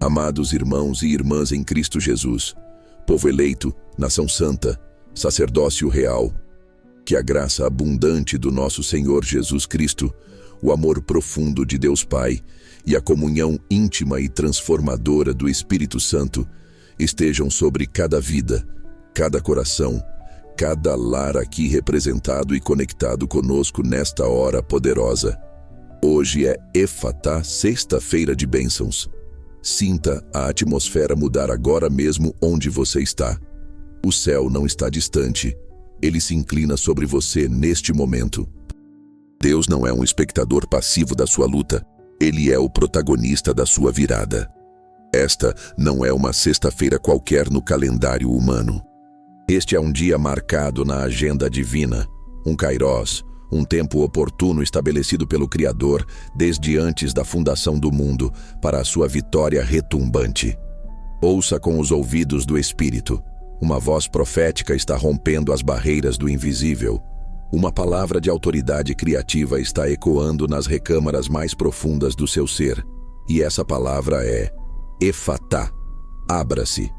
Amados irmãos e irmãs em Cristo Jesus, povo eleito, nação santa, sacerdócio real, que a graça abundante do nosso Senhor Jesus Cristo, o amor profundo de Deus Pai e a comunhão íntima e transformadora do Espírito Santo estejam sobre cada vida, cada coração, cada lar aqui representado e conectado conosco nesta hora poderosa. Hoje é Efatá, sexta-feira de bênçãos. Sinta a atmosfera mudar agora mesmo onde você está. O céu não está distante, ele se inclina sobre você neste momento. Deus não é um espectador passivo da sua luta, ele é o protagonista da sua virada. Esta não é uma sexta-feira qualquer no calendário humano. Este é um dia marcado na agenda divina, um Kairós, um tempo oportuno estabelecido pelo Criador desde antes da fundação do mundo para a sua vitória retumbante. Ouça com os ouvidos do Espírito. Uma voz profética está rompendo as barreiras do invisível. Uma palavra de autoridade criativa está ecoando nas recâmaras mais profundas do seu ser. E essa palavra é Efatá. Abra-se.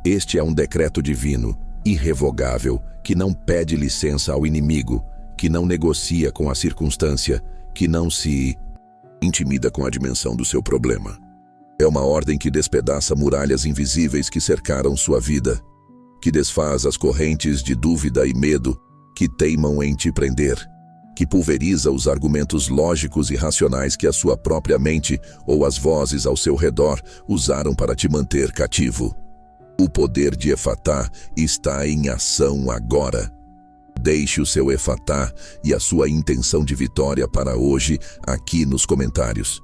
Este é um decreto divino, irrevogável, que não pede licença ao inimigo, que não negocia com a circunstância, que não se intimida com a dimensão do seu problema. É uma ordem que despedaça muralhas invisíveis que cercaram sua vida, que desfaz as correntes de dúvida e medo que teimam em te prender, que pulveriza os argumentos lógicos e racionais que a sua própria mente ou as vozes ao seu redor usaram para te manter cativo. O poder de Efatá está em ação agora. Deixe o seu Efatá e a sua intenção de vitória para hoje aqui nos comentários.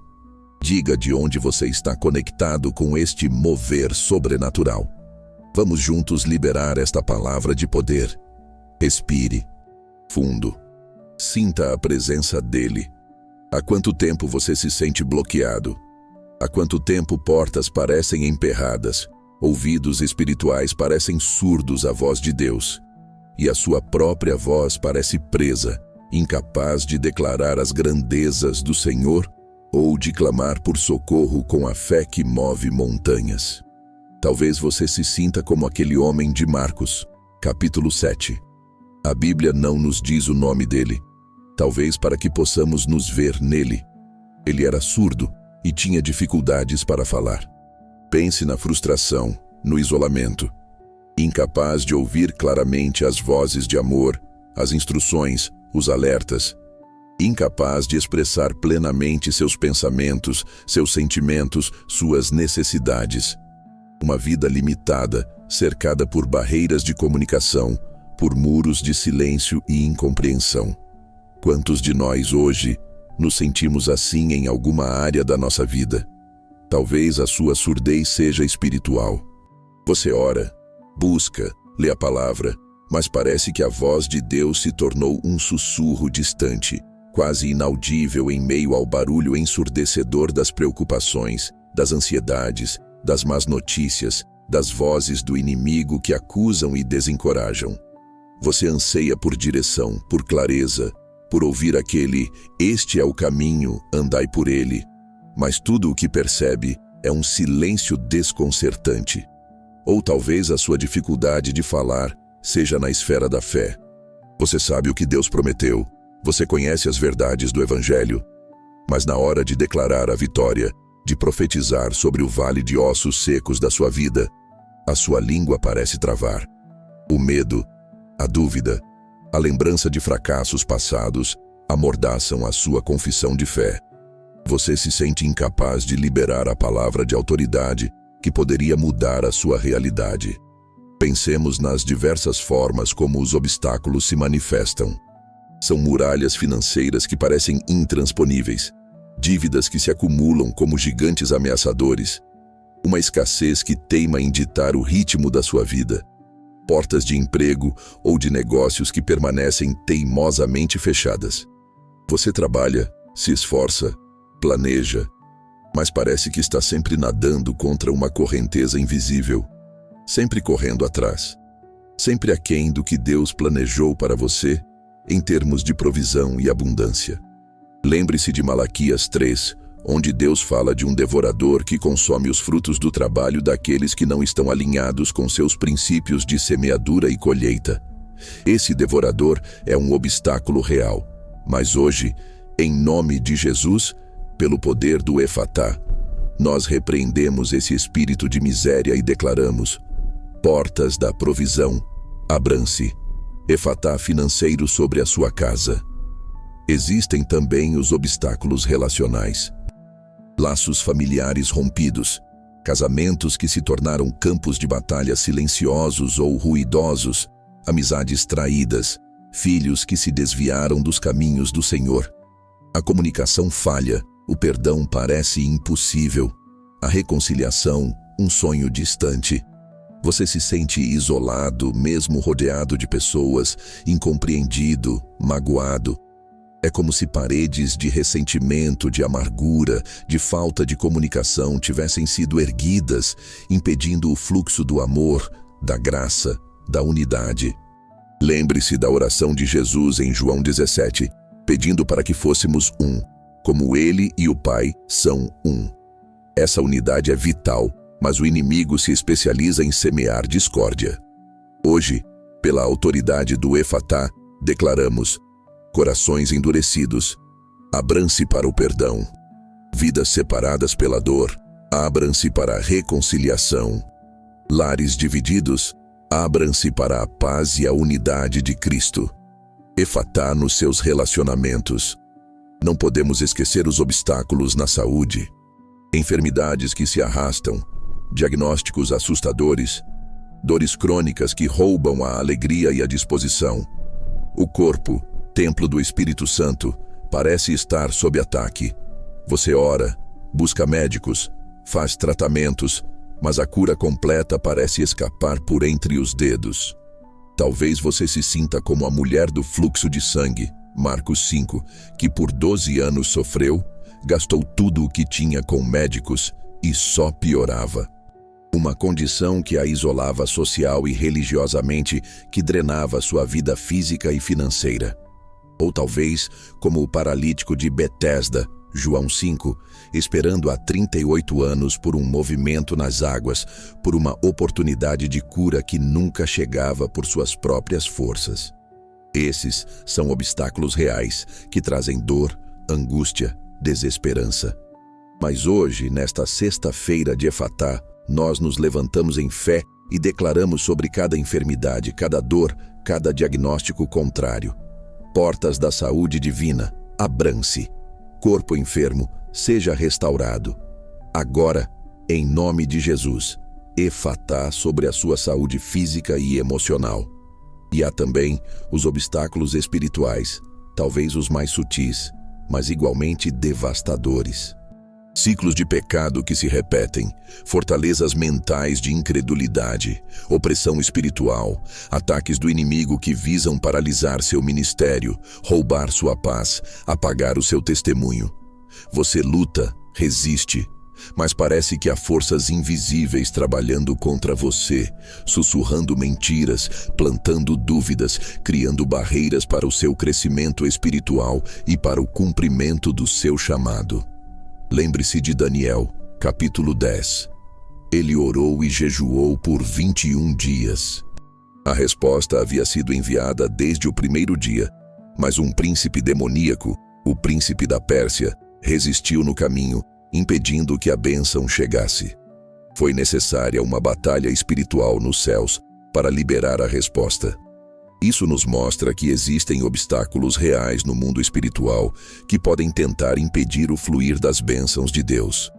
Diga de onde você está conectado com este mover sobrenatural. Vamos juntos liberar esta palavra de poder. Respire fundo. Sinta a presença dele. Há quanto tempo você se sente bloqueado? Há quanto tempo portas parecem emperradas, ouvidos espirituais parecem surdos à voz de Deus? E a sua própria voz parece presa, incapaz de declarar as grandezas do Senhor ou de clamar por socorro com a fé que move montanhas. Talvez você se sinta como aquele homem de Marcos, capítulo 7. A Bíblia não nos diz o nome dele, talvez para que possamos nos ver nele. Ele era surdo e tinha dificuldades para falar. Pense na frustração, no isolamento. Incapaz de ouvir claramente as vozes de amor, as instruções, os alertas. Incapaz de expressar plenamente seus pensamentos, seus sentimentos, suas necessidades. Uma vida limitada, cercada por barreiras de comunicação, por muros de silêncio e incompreensão. Quantos de nós hoje nos sentimos assim em alguma área da nossa vida? Talvez a sua surdez seja espiritual. Você ora, busca, lê a palavra, mas parece que a voz de Deus se tornou um sussurro distante, quase inaudível em meio ao barulho ensurdecedor das preocupações, das ansiedades, das más notícias, das vozes do inimigo que acusam e desencorajam. Você anseia por direção, por clareza, por ouvir aquele "Este é o caminho, andai por ele", mas tudo o que percebe é um silêncio desconcertante. Ou talvez a sua dificuldade de falar seja na esfera da fé. Você sabe o que Deus prometeu, você conhece as verdades do Evangelho, mas na hora de declarar a vitória, de profetizar sobre o vale de ossos secos da sua vida, a sua língua parece travar. O medo, a dúvida, a lembrança de fracassos passados amordaçam a sua confissão de fé. Você se sente incapaz de liberar a palavra de autoridade que poderia mudar a sua realidade. Pensemos nas diversas formas como os obstáculos se manifestam. São muralhas financeiras que parecem intransponíveis, dívidas que se acumulam como gigantes ameaçadores, uma escassez que teima em ditar o ritmo da sua vida, portas de emprego ou de negócios que permanecem teimosamente fechadas. Você trabalha, se esforça, planeja, mas parece que está sempre nadando contra uma correnteza invisível, sempre correndo atrás, sempre aquém do que Deus planejou para você em termos de provisão e abundância. Lembre-se de Malaquias 3, onde Deus fala de um devorador que consome os frutos do trabalho daqueles que não estão alinhados com seus princípios de semeadura e colheita. Esse devorador é um obstáculo real, mas hoje, em nome de Jesus, pelo poder do Efatá, nós repreendemos esse espírito de miséria e declaramos: portas da provisão, abram-se. Efatá financeiro sobre a sua casa. Existem também os obstáculos relacionais. Laços familiares rompidos, casamentos que se tornaram campos de batalha silenciosos ou ruidosos, amizades traídas, filhos que se desviaram dos caminhos do Senhor. A comunicação falha, o perdão parece impossível, a reconciliação, um sonho distante. Você se sente isolado, mesmo rodeado de pessoas, incompreendido, magoado. É como se paredes de ressentimento, de amargura, de falta de comunicação tivessem sido erguidas, impedindo o fluxo do amor, da graça, da unidade. Lembre-se da oração de Jesus em João 17, pedindo para que fôssemos um, como Ele e o Pai são um. Essa unidade é vital, mas o inimigo se especializa em semear discórdia. Hoje, pela autoridade do Efatá, declaramos: corações endurecidos, abram-se para o perdão. Vidas separadas pela dor, abram-se para a reconciliação. Lares divididos, abram-se para a paz e a unidade de Cristo. Efatá nos seus relacionamentos. Não podemos esquecer os obstáculos na saúde. Enfermidades que se arrastam, diagnósticos assustadores, dores crônicas que roubam a alegria e a disposição. O corpo, templo do Espírito Santo, parece estar sob ataque. Você ora, busca médicos, faz tratamentos, mas a cura completa parece escapar por entre os dedos. Talvez você se sinta como a mulher do fluxo de sangue, Marcos 5, que por 12 anos sofreu, gastou tudo o que tinha com médicos e só piorava. Uma condição que a isolava social e religiosamente, que drenava sua vida física e financeira. Ou talvez, como o paralítico de Betesda, João 5, esperando há 38 anos por um movimento nas águas, por uma oportunidade de cura que nunca chegava por suas próprias forças. Esses são obstáculos reais que trazem dor, angústia, desesperança. Mas hoje, nesta sexta-feira de Efatá, nós nos levantamos em fé e declaramos sobre cada enfermidade, cada dor, cada diagnóstico contrário. Portas da saúde divina, abram-se. Corpo enfermo, seja restaurado. Agora, em nome de Jesus, Efatá sobre a sua saúde física e emocional. E há também os obstáculos espirituais, talvez os mais sutis, mas igualmente devastadores. Ciclos de pecado que se repetem, fortalezas mentais de incredulidade, opressão espiritual, ataques do inimigo que visam paralisar seu ministério, roubar sua paz, apagar o seu testemunho. Você luta, resiste, mas parece que há forças invisíveis trabalhando contra você, sussurrando mentiras, plantando dúvidas, criando barreiras para o seu crescimento espiritual e para o cumprimento do seu chamado. Lembre-se de Daniel, capítulo 10. Ele orou e jejuou por 21 dias. A resposta havia sido enviada desde o primeiro dia, mas um príncipe demoníaco, o príncipe da Pérsia, resistiu no caminho, impedindo que a bênção chegasse. Foi necessária uma batalha espiritual nos céus para liberar a resposta. Isso nos mostra que existem obstáculos reais no mundo espiritual que podem tentar impedir o fluir das bênçãos de Deus.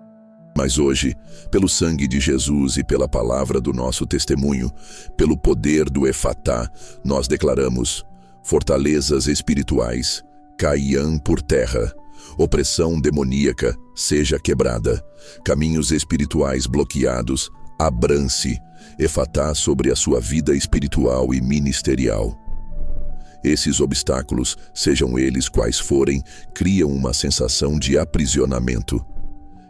Mas hoje, pelo sangue de Jesus e pela palavra do nosso testemunho, pelo poder do Efatá, nós declaramos: fortalezas espirituais, caiam por terra, opressão demoníaca, seja quebrada, caminhos espirituais bloqueados, abram-se, Efatá sobre a sua vida espiritual e ministerial. Esses obstáculos, sejam eles quais forem, criam uma sensação de aprisionamento.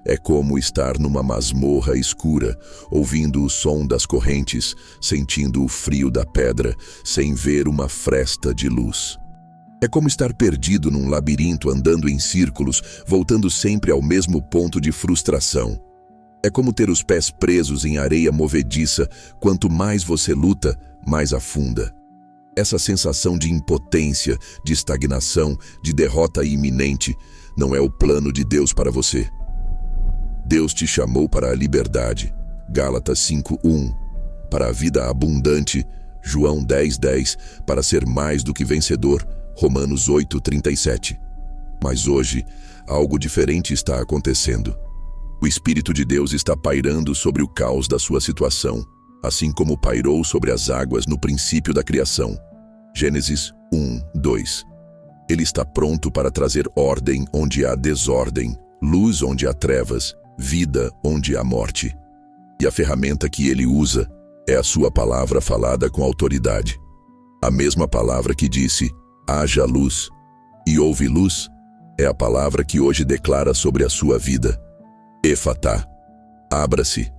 É como estar numa masmorra escura, ouvindo o som das correntes, sentindo o frio da pedra, sem ver uma fresta de luz. É como estar perdido num labirinto, andando em círculos, voltando sempre ao mesmo ponto de frustração. É como ter os pés presos em areia movediça. Quanto mais você luta, mais afunda. Essa sensação de impotência, de estagnação, de derrota iminente, não é o plano de Deus para você. Deus te chamou para a liberdade, Gálatas 5:1, para a vida abundante, João 10:10, para ser mais do que vencedor, Romanos 8:37. Mas hoje, algo diferente está acontecendo. O Espírito de Deus está pairando sobre o caos da sua situação, assim como pairou sobre as águas no princípio da criação. Gênesis 1:2. Ele está pronto para trazer ordem onde há desordem, luz onde há trevas, vida onde há morte. E a ferramenta que ele usa é a sua palavra falada com autoridade. A mesma palavra que disse, haja luz, e houve luz, é a palavra que hoje declara sobre a sua vida. Efatá, abra-se.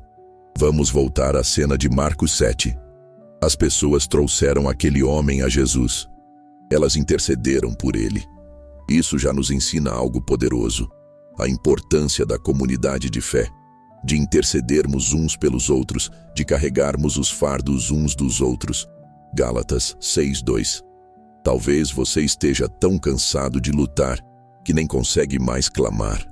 Vamos voltar à cena de Marcos 7. As pessoas trouxeram aquele homem a Jesus. Elas intercederam por ele. Isso já nos ensina algo poderoso, a importância da comunidade de fé, de intercedermos uns pelos outros, de carregarmos os fardos uns dos outros. Gálatas 6:2. Talvez você esteja tão cansado de lutar que nem consegue mais clamar.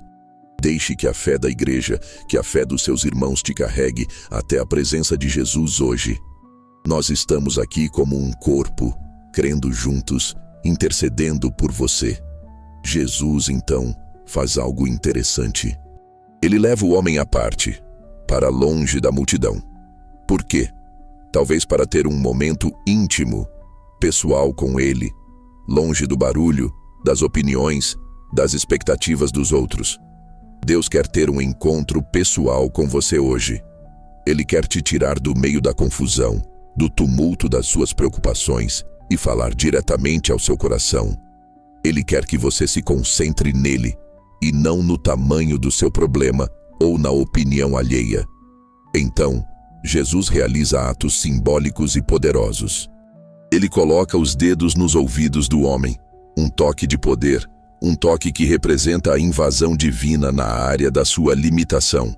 Deixe que a fé da igreja, que a fé dos seus irmãos te carregue até a presença de Jesus hoje. Nós estamos aqui como um corpo, crendo juntos, intercedendo por você. Jesus, então, faz algo interessante. Ele leva o homem à parte, para longe da multidão. Por quê? Talvez para ter um momento íntimo, pessoal com ele, longe do barulho, das opiniões, das expectativas dos outros. Deus quer ter um encontro pessoal com você hoje. Ele quer te tirar do meio da confusão, do tumulto das suas preocupações e falar diretamente ao seu coração. Ele quer que você se concentre nele e não no tamanho do seu problema ou na opinião alheia. Então, Jesus realiza atos simbólicos e poderosos. Ele coloca os dedos nos ouvidos do homem, um toque de poder, um toque que representa a invasão divina na área da sua limitação.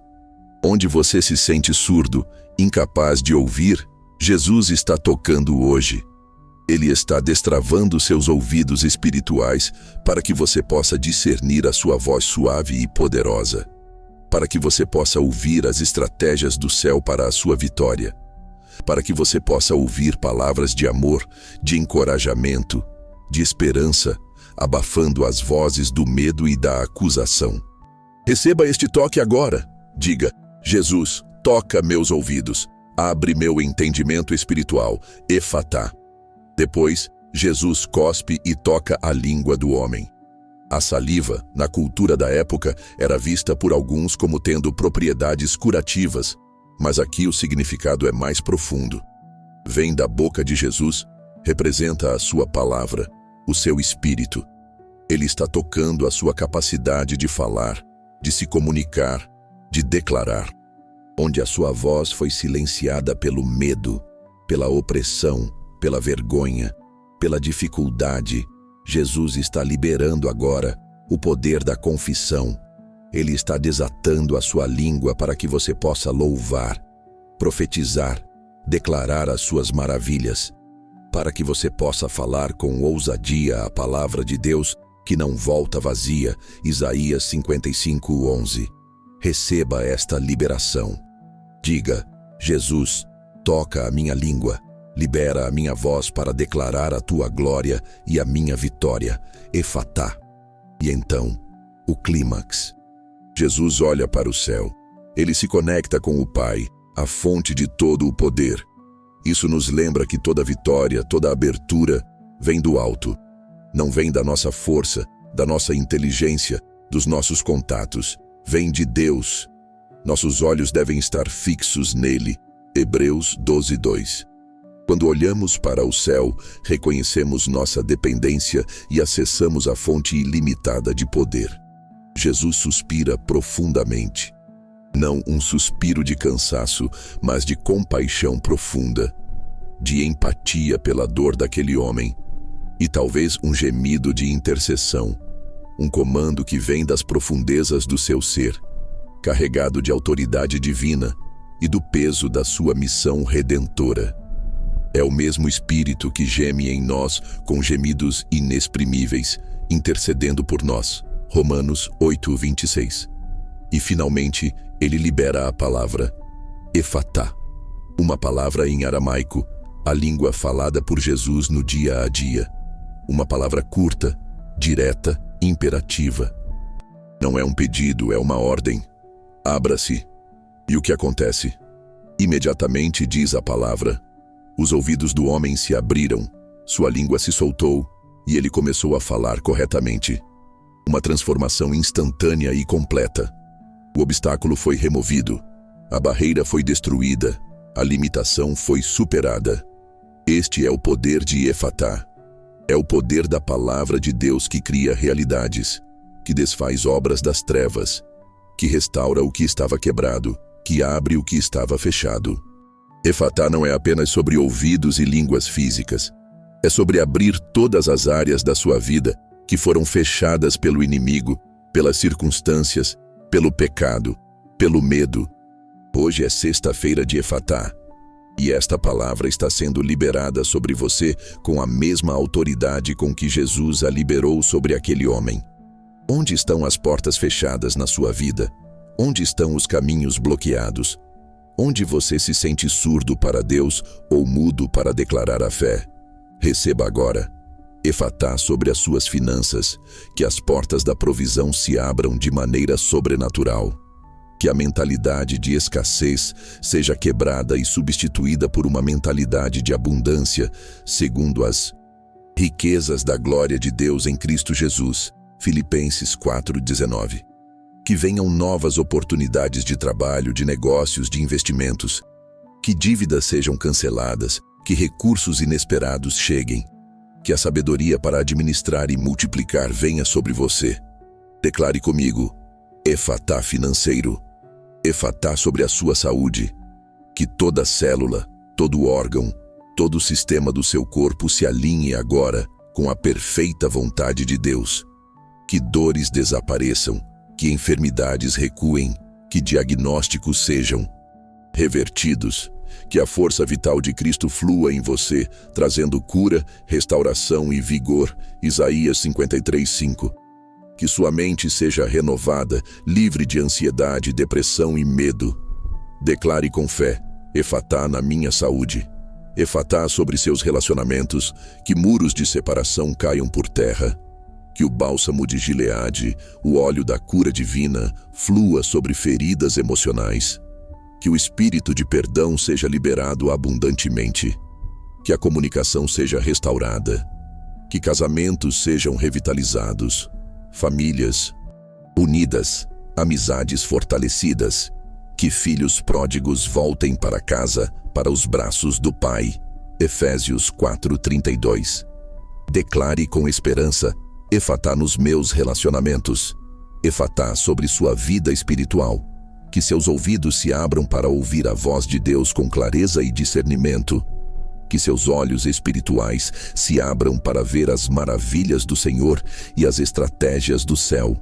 Onde você se sente surdo, incapaz de ouvir, Jesus está tocando hoje. Ele está destravando seus ouvidos espirituais para que você possa discernir a sua voz suave e poderosa, para que você possa ouvir as estratégias do céu para a sua vitória, para que você possa ouvir palavras de amor, de encorajamento, de esperança, abafando as vozes do medo e da acusação. Receba este toque agora. Diga, Jesus, toca meus ouvidos, abre meu entendimento espiritual, efatá. Depois, Jesus cospe e toca a língua do homem. A saliva, na cultura da época, era vista por alguns como tendo propriedades curativas, mas aqui o significado é mais profundo. Vem da boca de Jesus, representa a sua palavra, o seu espírito. Ele está tocando a sua capacidade de falar, de se comunicar, de declarar. Onde a sua voz foi silenciada pelo medo, pela opressão, pela vergonha, pela dificuldade, Jesus está liberando agora o poder da confissão. Ele está desatando a sua língua para que você possa louvar, profetizar, declarar as suas maravilhas, para que você possa falar com ousadia a palavra de Deus que não volta vazia. Isaías 55:11. Receba esta liberação. Diga, Jesus, toca a minha língua, libera a minha voz para declarar a tua glória e a minha vitória, efatá. E então, o clímax. Jesus olha para o céu. Ele se conecta com o Pai, a fonte de todo o poder. Isso nos lembra que toda vitória, toda abertura, vem do alto. Não vem da nossa força, da nossa inteligência, dos nossos contatos. Vem de Deus. Nossos olhos devem estar fixos nele. Hebreus 12:2. Quando olhamos para o céu, reconhecemos nossa dependência e acessamos a fonte ilimitada de poder. Jesus suspira profundamente. Não um suspiro de cansaço, mas de compaixão profunda, de empatia pela dor daquele homem. e talvez um gemido de intercessão, um comando que vem das profundezas do seu ser, carregado de autoridade divina e do peso da sua missão redentora. É o mesmo Espírito que geme em nós com gemidos inexprimíveis, intercedendo por nós. Romanos 8:26. E finalmente, ele libera a palavra Efatá, uma palavra em aramaico, a língua falada por Jesus no dia a dia. Uma palavra curta, direta, imperativa. Não é um pedido, é uma ordem. Abra-se. E o que acontece? Imediatamente diz a palavra. Os ouvidos do homem se abriram, sua língua se soltou e ele começou a falar corretamente. Uma transformação instantânea e completa. O obstáculo foi removido, a barreira foi destruída, a limitação foi superada. Este é o poder de Efatá. É o poder da palavra de Deus que cria realidades, que desfaz obras das trevas, que restaura o que estava quebrado, que abre o que estava fechado. Efatá não é apenas sobre ouvidos e línguas físicas. É sobre abrir todas as áreas da sua vida que foram fechadas pelo inimigo, pelas circunstâncias, pelo pecado, pelo medo. Hoje é sexta-feira de Efatá. E esta palavra está sendo liberada sobre você com a mesma autoridade com que Jesus a liberou sobre aquele homem. Onde estão as portas fechadas na sua vida? Onde estão os caminhos bloqueados? Onde você se sente surdo para Deus ou mudo para declarar a fé? Receba agora Efatá sobre as suas finanças, que as portas da provisão se abram de maneira sobrenatural. Que a mentalidade de escassez seja quebrada e substituída por uma mentalidade de abundância, segundo as riquezas da glória de Deus em Cristo Jesus. Filipenses 4:19. Que venham novas oportunidades de trabalho, de negócios, de investimentos. Que dívidas sejam canceladas, que recursos inesperados cheguem. Que a sabedoria para administrar e multiplicar venha sobre você. Declare comigo, Efatá financeiro. Efatá sobre a sua saúde. Que toda célula, todo órgão, todo o sistema do seu corpo se alinhe agora com a perfeita vontade de Deus. Que dores desapareçam, que enfermidades recuem, que diagnósticos sejam revertidos, que a força vital de Cristo flua em você, trazendo cura, restauração e vigor. Isaías 53:5. Que sua mente seja renovada, livre de ansiedade, depressão e medo. Declare com fé, Efatá na minha saúde. Efatá sobre seus relacionamentos, que muros de separação caiam por terra. Que o bálsamo de Gileade, o óleo da cura divina, flua sobre feridas emocionais. Que o espírito de perdão seja liberado abundantemente. Que a comunicação seja restaurada. Que casamentos sejam revitalizados. Famílias unidas, amizades fortalecidas. Que filhos pródigos voltem para casa, para os braços do Pai. Efésios 4:32. Declare com esperança, Efatá nos meus relacionamentos. Efatá sobre sua vida espiritual. Que seus ouvidos se abram para ouvir a voz de Deus com clareza e discernimento. Que seus olhos espirituais se abram para ver as maravilhas do Senhor e as estratégias do céu.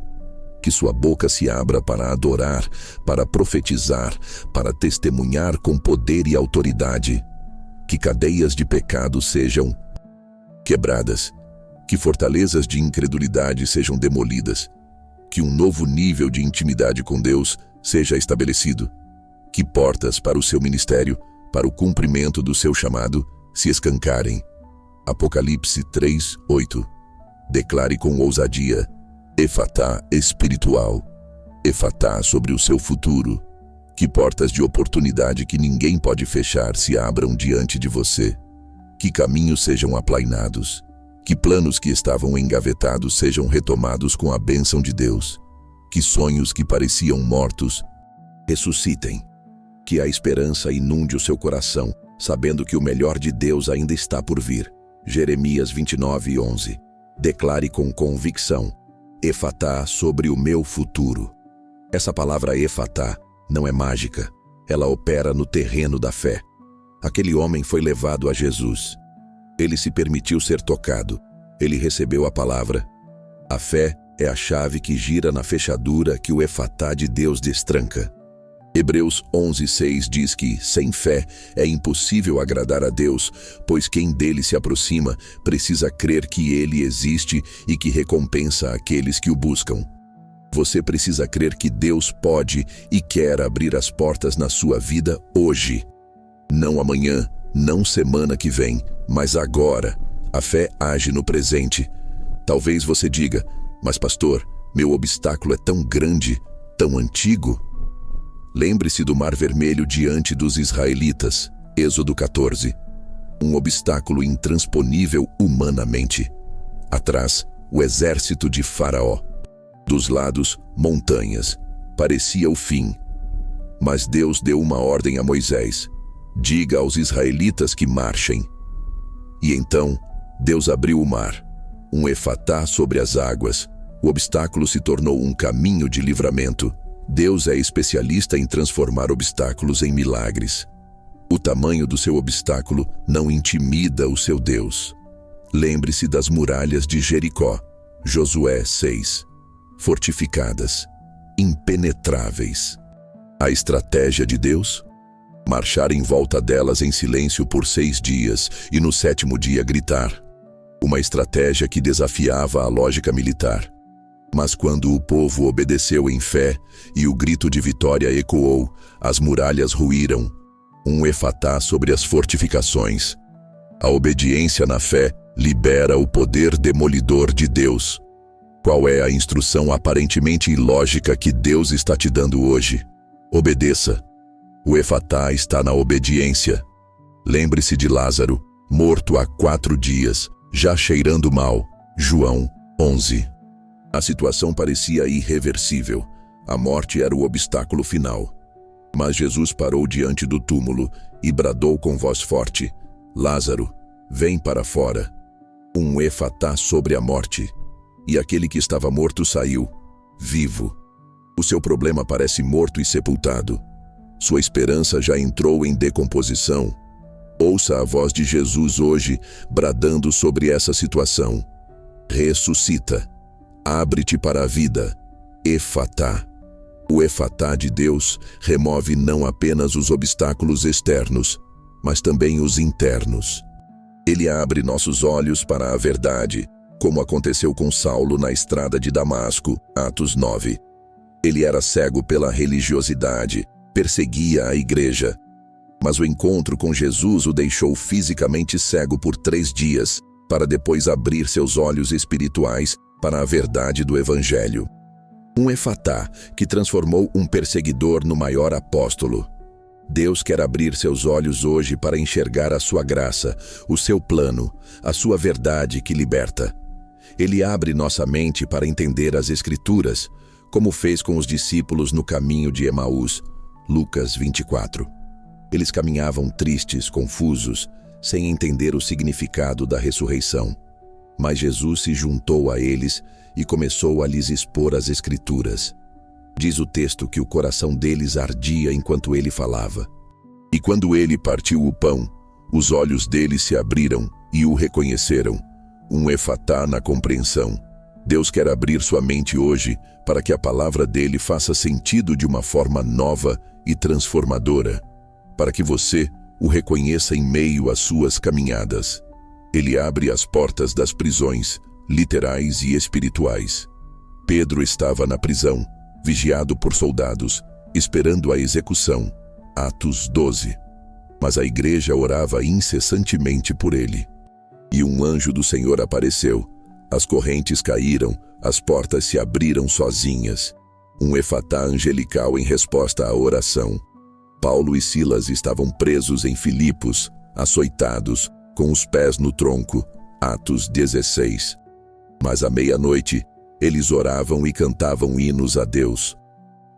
Que sua boca se abra para adorar, para profetizar, para testemunhar com poder e autoridade. Que cadeias de pecado sejam quebradas. Que fortalezas de incredulidade sejam demolidas. Que um novo nível de intimidade com Deus seja estabelecido. Que portas para o seu ministério, para o cumprimento do seu chamado, se escancarem. Apocalipse 3:8. Declare com ousadia, Efatá espiritual. Efatá sobre o seu futuro. Que portas de oportunidade que ninguém pode fechar se abram diante de você. Que caminhos sejam aplainados. Que planos que estavam engavetados sejam retomados com a bênção de Deus. Que sonhos que pareciam mortos ressuscitem. Que a esperança inunde o seu coração, sabendo que o melhor de Deus ainda está por vir. Jeremias 29:11. Declare com convicção, Efatá sobre o meu futuro. Essa palavra Efatá não é mágica, ela opera no terreno da fé. Aquele homem foi levado a Jesus. Ele se permitiu ser tocado. Ele recebeu a palavra. A fé é a chave que gira na fechadura que o efatá de Deus destranca. Hebreus 11:6 diz que, sem fé, é impossível agradar a Deus, pois quem dele se aproxima precisa crer que ele existe e que recompensa aqueles que o buscam. Você precisa crer que Deus pode e quer abrir as portas na sua vida hoje. Não amanhã, não semana que vem, mas agora. A fé age no presente. Talvez você diga, mas pastor, meu obstáculo é tão grande, tão antigo. Lembre-se do Mar Vermelho diante dos israelitas, Êxodo 14. Um obstáculo intransponível humanamente. Atrás, o exército de Faraó. Dos lados, montanhas. Parecia o fim. Mas Deus deu uma ordem a Moisés. Diga aos israelitas que marchem. E então, Deus abriu o mar. Um efatá sobre as águas. O obstáculo se tornou um caminho de livramento. Deus é especialista em transformar obstáculos em milagres. O tamanho do seu obstáculo não intimida o seu Deus. Lembre-se das muralhas de Jericó, Josué 6. Fortificadas, impenetráveis. A estratégia de Deus? Marchar em volta delas em silêncio por 6 dias e no 7º dia gritar. Uma estratégia que desafiava a lógica militar. Mas quando o povo obedeceu em fé e o grito de vitória ecoou, as muralhas ruíram. Um efatá sobre as fortificações. A obediência na fé libera o poder demolidor de Deus. Qual é a instrução aparentemente ilógica que Deus está te dando hoje? Obedeça. O efatá está na obediência. Lembre-se de Lázaro, morto há 4 dias, já cheirando mal. João 11. A situação parecia irreversível. A morte era o obstáculo final. Mas Jesus parou diante do túmulo e bradou com voz forte: Lázaro, vem para fora. Um efatá sobre a morte. E aquele que estava morto saiu, vivo. O seu problema parece morto e sepultado. Sua esperança já entrou em decomposição. Ouça a voz de Jesus hoje, bradando sobre essa situação. Ressuscita. Abre-te para a vida. Efatá. O efatá de Deus remove não apenas os obstáculos externos, mas também os internos. Ele abre nossos olhos para a verdade, como aconteceu com Saulo na estrada de Damasco, Atos 9. Ele era cego pela religiosidade, perseguia a igreja. Mas o encontro com Jesus o deixou fisicamente cego por 3 dias, para depois abrir seus olhos espirituais para a verdade do Evangelho. Um efatá que transformou um perseguidor no maior apóstolo. Deus quer abrir seus olhos hoje para enxergar a sua graça, o seu plano, a sua verdade que liberta. Ele abre nossa mente para entender as Escrituras, como fez com os discípulos no caminho de Emaús, Lucas 24. Eles caminhavam tristes, confusos, sem entender o significado da ressurreição. Mas Jesus se juntou a eles e começou a lhes expor as Escrituras. Diz o texto que o coração deles ardia enquanto ele falava. E quando ele partiu o pão, os olhos deles se abriram e o reconheceram. Um efatá na compreensão. Deus quer abrir sua mente hoje para que a palavra dele faça sentido de uma forma nova e transformadora, para que você o reconheça em meio às suas caminhadas. Ele abre as portas das prisões, literais e espirituais. Pedro estava na prisão, vigiado por soldados, esperando a execução. Atos 12. Mas a igreja orava incessantemente por ele. E um anjo do Senhor apareceu. As correntes caíram, as portas se abriram sozinhas. Um efatá angelical em resposta à oração. Paulo e Silas estavam presos em Filipos, açoitados, com os pés no tronco. Atos 16. Mas à meia-noite, eles oravam e cantavam hinos a Deus.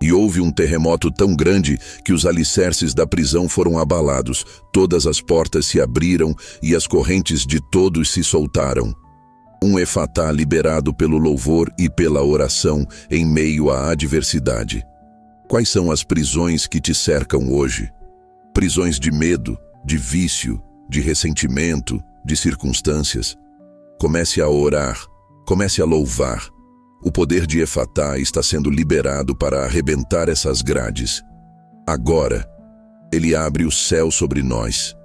E houve um terremoto tão grande que os alicerces da prisão foram abalados, todas as portas se abriram e as correntes de todos se soltaram. Um efatá liberado pelo louvor e pela oração em meio à adversidade. Quais são as prisões que te cercam hoje? Prisões de medo, de vício, de ressentimento, de circunstâncias. Comece a orar, comece a louvar. O poder de Efatá está sendo liberado para arrebentar essas grades. Agora, ele abre o céu sobre nós.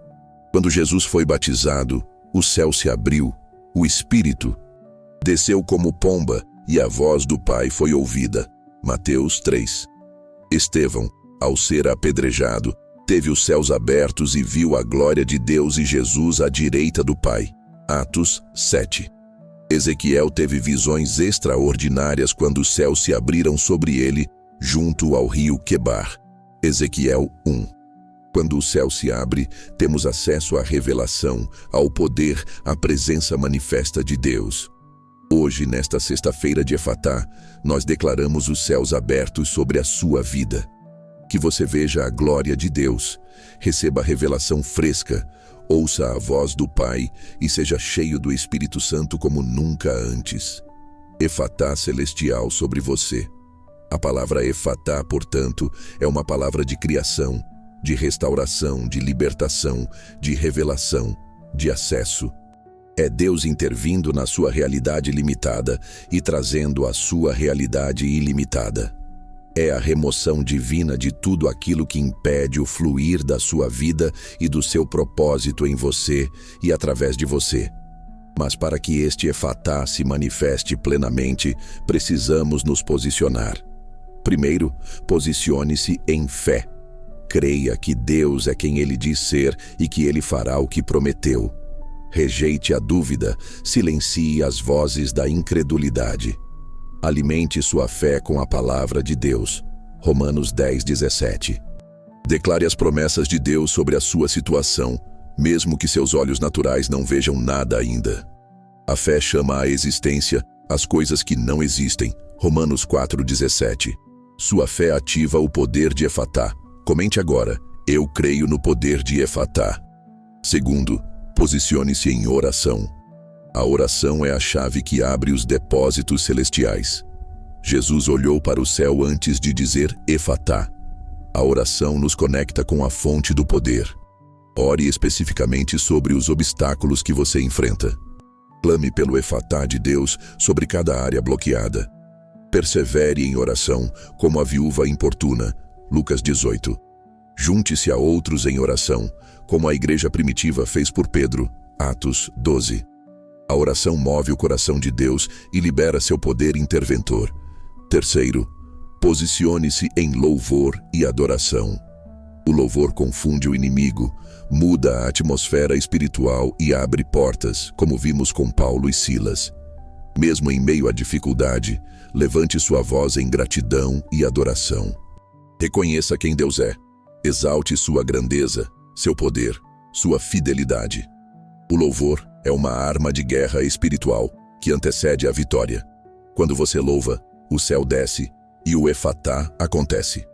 Quando Jesus foi batizado, o céu se abriu, o Espírito desceu como pomba e a voz do Pai foi ouvida. Mateus 3. Estevão, ao ser apedrejado, teve os céus abertos e viu a glória de Deus e Jesus à direita do Pai. Atos 7. Ezequiel teve visões extraordinárias quando os céus se abriram sobre ele, junto ao rio Quebar. Ezequiel 1. Quando o céu se abre, temos acesso à revelação, ao poder, à presença manifesta de Deus. Hoje, nesta sexta-feira de Efatá, nós declaramos os céus abertos sobre a sua vida. Que você veja a glória de Deus, receba a revelação fresca, ouça a voz do Pai e seja cheio do Espírito Santo como nunca antes. Efatá celestial sobre você. A palavra Efatá, portanto, é uma palavra de criação, de restauração, de libertação, de revelação, de acesso. É Deus intervindo na sua realidade limitada e trazendo a sua realidade ilimitada. É a remoção divina de tudo aquilo que impede o fluir da sua vida e do seu propósito em você e através de você. Mas para que este Efatá se manifeste plenamente, precisamos nos posicionar. Primeiro, posicione-se em fé. Creia que Deus é quem Ele diz ser e que Ele fará o que prometeu. Rejeite a dúvida, silencie as vozes da incredulidade. Alimente sua fé com a palavra de Deus. Romanos 10:17. Declare as promessas de Deus sobre a sua situação, mesmo que seus olhos naturais não vejam nada ainda. A fé chama à existência as coisas que não existem. Romanos 4:17. Sua fé ativa o poder de Efatá. Comente agora: eu creio no poder de Efatá. Segundo, posicione-se em oração. A oração é a chave que abre os depósitos celestiais. Jesus olhou para o céu antes de dizer Efatá. A oração nos conecta com a fonte do poder. Ore especificamente sobre os obstáculos que você enfrenta. Clame pelo Efatá de Deus sobre cada área bloqueada. Persevere em oração, como a viúva importuna. Lucas 18. Junte-se a outros em oração, como a igreja primitiva fez por Pedro. Atos 12. A oração move o coração de Deus e libera seu poder interventor. Terceiro, posicione-se em louvor e adoração. O louvor confunde o inimigo, muda a atmosfera espiritual e abre portas, como vimos com Paulo e Silas. Mesmo em meio à dificuldade, levante sua voz em gratidão e adoração. Reconheça quem Deus é. Exalte sua grandeza, seu poder, sua fidelidade. O louvor é uma arma de guerra espiritual que antecede a vitória. Quando você louva, o céu desce e o Efatá acontece.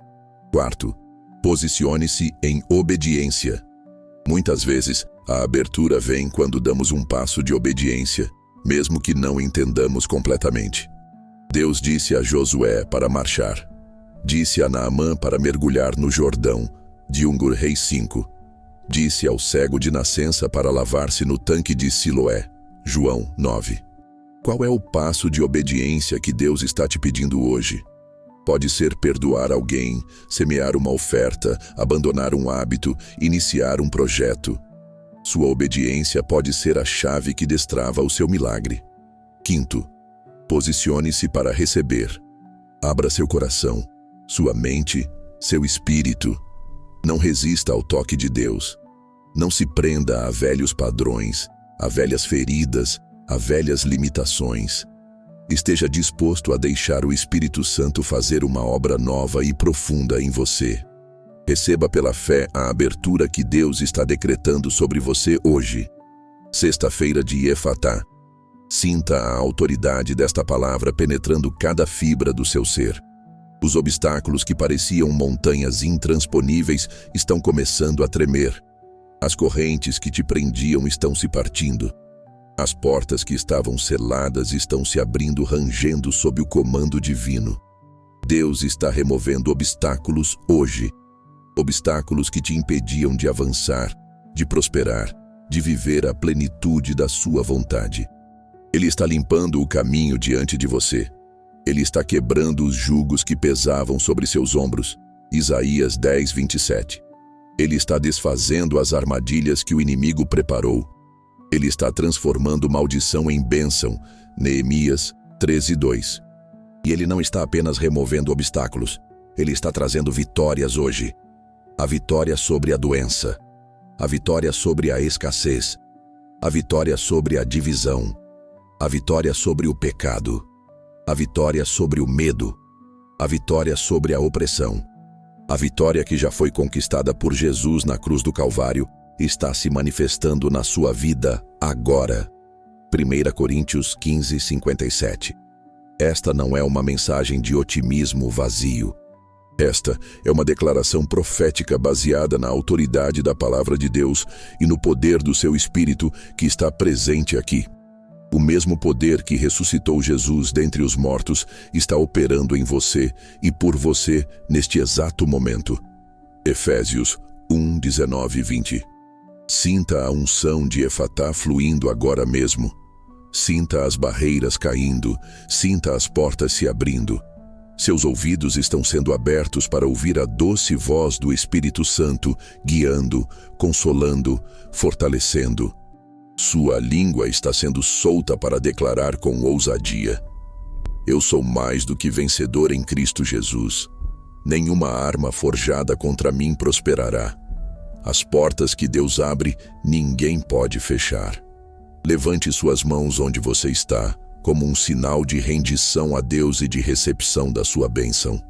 Quarto, posicione-se em obediência. Muitas vezes, a abertura vem quando damos um passo de obediência, mesmo que não entendamos completamente. Deus disse a Josué para marchar. Disse a Naamã para mergulhar no Jordão, de 1 Reis 5. Disse ao cego de nascença para lavar-se no tanque de Siloé. João 9. Qual é o passo de obediência que Deus está te pedindo hoje? Pode ser perdoar alguém, semear uma oferta, abandonar um hábito, iniciar um projeto. Sua obediência pode ser a chave que destrava o seu milagre. Quinto, posicione-se para receber. Abra seu coração, sua mente, seu espírito. Não resista ao toque de Deus. Não se prenda a velhos padrões, a velhas feridas, a velhas limitações. Esteja disposto a deixar o Espírito Santo fazer uma obra nova e profunda em você. Receba pela fé a abertura que Deus está decretando sobre você hoje. Sexta-feira de Efatá. Sinta a autoridade desta palavra penetrando cada fibra do seu ser. Os obstáculos que pareciam montanhas intransponíveis estão começando a tremer. As correntes que te prendiam estão se partindo. As portas que estavam seladas estão se abrindo, rangendo sob o comando divino. Deus está removendo obstáculos hoje. Obstáculos que te impediam de avançar, de prosperar, de viver a plenitude da sua vontade. Ele está limpando o caminho diante de você. Ele está quebrando os jugos que pesavam sobre seus ombros. Isaías 10, 27. Ele está desfazendo as armadilhas que o inimigo preparou. Ele está transformando maldição em bênção. Neemias 13, 2. E ele não está apenas removendo obstáculos. Ele está trazendo vitórias hoje. A vitória sobre a doença. A vitória sobre a escassez. A vitória sobre a divisão. A vitória sobre o pecado. A vitória sobre o medo. A vitória sobre a opressão. A vitória que já foi conquistada por Jesus na cruz do Calvário está se manifestando na sua vida agora. 1 Coríntios 15, 57. Esta não é uma mensagem de otimismo vazio. Esta é uma declaração profética baseada na autoridade da palavra de Deus e no poder do seu Espírito que está presente aqui. O mesmo poder que ressuscitou Jesus dentre os mortos está operando em você e por você neste exato momento. Efésios 1, 19 e 20. Sinta a unção de Efatá fluindo agora mesmo. Sinta as barreiras caindo, sinta as portas se abrindo. Seus ouvidos estão sendo abertos para ouvir a doce voz do Espírito Santo, guiando, consolando, fortalecendo. Sua língua está sendo solta para declarar com ousadia: eu sou mais do que vencedor em Cristo Jesus. Nenhuma arma forjada contra mim prosperará. As portas que Deus abre, ninguém pode fechar. Levante suas mãos onde você está, como um sinal de rendição a Deus e de recepção da sua bênção.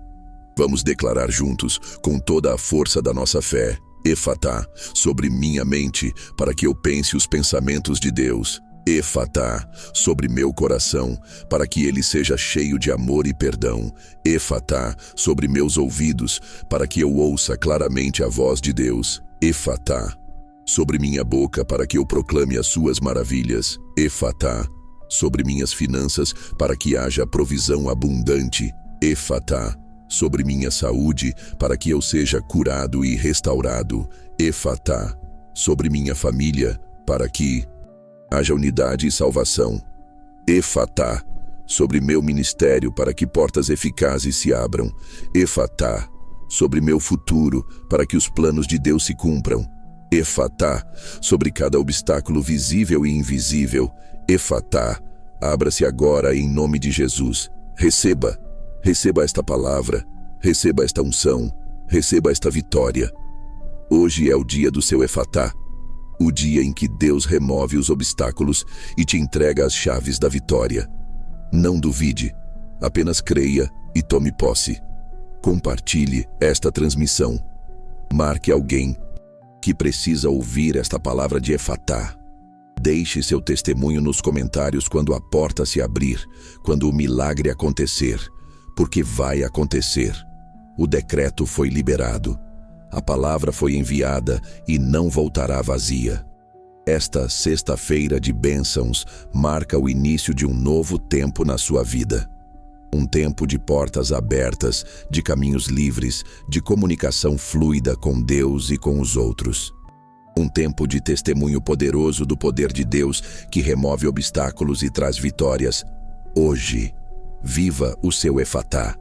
Vamos declarar juntos, com toda a força da nossa fé: Efatá, sobre minha mente, para que eu pense os pensamentos de Deus. Efatá, sobre meu coração, para que ele seja cheio de amor e perdão. Efatá, sobre meus ouvidos, para que eu ouça claramente a voz de Deus. Efatá, sobre minha boca, para que eu proclame as suas maravilhas. Efatá, sobre minhas finanças, para que haja provisão abundante. Efatá, sobre minha saúde, para que eu seja curado e restaurado. Efatá, sobre minha família, para que haja unidade e salvação. Efatá, sobre meu ministério, para que portas eficazes se abram. Efatá, sobre meu futuro, para que os planos de Deus se cumpram. Efatá, sobre cada obstáculo visível e invisível. Efatá, abra-se agora em nome de Jesus. Receba esta palavra, receba esta unção, receba esta vitória. Hoje é o dia do seu Efatá, o dia em que Deus remove os obstáculos e te entrega as chaves da vitória. Não duvide, apenas creia e tome posse. Compartilhe esta transmissão. Marque alguém que precisa ouvir esta palavra de Efatá. Deixe seu testemunho nos comentários quando a porta se abrir, quando o milagre acontecer, porque vai acontecer. O decreto foi liberado. A palavra foi enviada e não voltará vazia. Esta sexta-feira de bênçãos marca o início de um novo tempo na sua vida. Um tempo de portas abertas, de caminhos livres, de comunicação fluida com Deus e com os outros. Um tempo de testemunho poderoso do poder de Deus que remove obstáculos e traz vitórias. Hoje, viva o seu Efatá.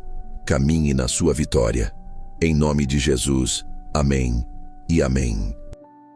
Caminhe na sua vitória. Em nome de Jesus. Amém e amém.